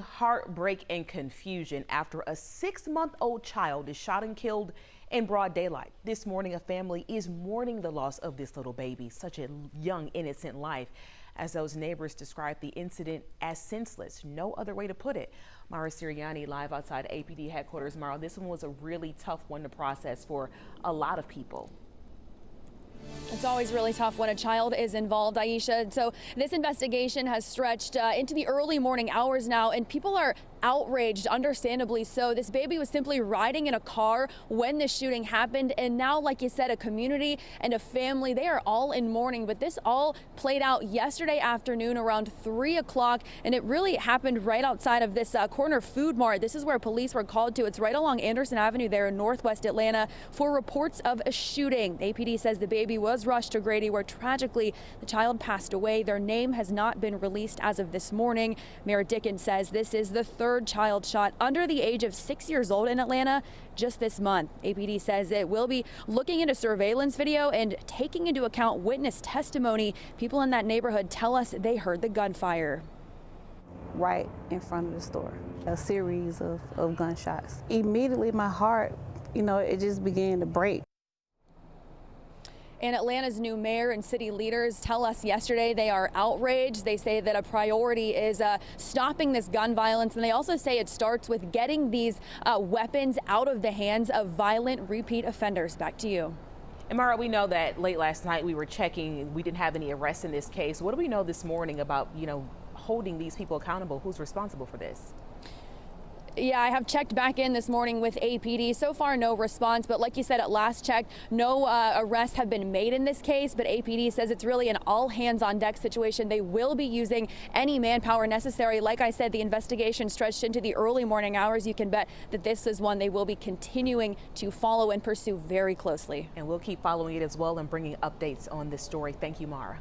Heartbreak and confusion after a 6-month-old child is shot and killed in broad daylight. This morning, a family is mourning the loss of this little baby, such a young, innocent life, as those neighbors describe the incident as senseless. No other way to put it. Mara Siriani live outside APD headquarters. Mara, this one was a really tough one to process for a lot of people. It's always really tough when a child is involved, Aisha. So this investigation has stretched into the early morning hours now, and people are outraged, understandably so. This baby was simply riding in a car when this shooting happened, and now, like you said, a community and a family, they are all in mourning. But this all played out yesterday afternoon around 3 o'clock, and it really happened right outside of this corner food mart. This is where police were called to. It's right along Anderson Avenue there in Northwest Atlanta for reports of a shooting. APD says the baby was rushed to Grady, where tragically the child passed away. Their name has not been released as of this morning. Mayor Dickens says this is the third child shot under the age of 6 years old in Atlanta just this month. APD says it will be looking into surveillance video and taking into account witness testimony. People in that neighborhood tell us they heard the gunfire right in front of the store. A series of gunshots. Immediately my heart, it just began to break. And Atlanta's new mayor and city leaders tell us yesterday they are outraged. They say that a priority is stopping this gun violence, and they also say it starts with getting these weapons out of the hands of violent repeat offenders. Back to you. And Mara, we know that late last night we were checking, we didn't have any arrests in this case. What do we know this morning about, holding these people accountable? Who's responsible for this? Yeah, I have checked back in this morning with APD. So far, no response. But like you said, at last check, no arrests have been made in this case. But APD says it's really an all hands on deck situation. They will be using any manpower necessary. Like I said, the investigation stretched into the early morning hours. You can bet that this is one they will be continuing to follow and pursue very closely. And we'll keep following it as well and bringing updates on this story. Thank you, Mara.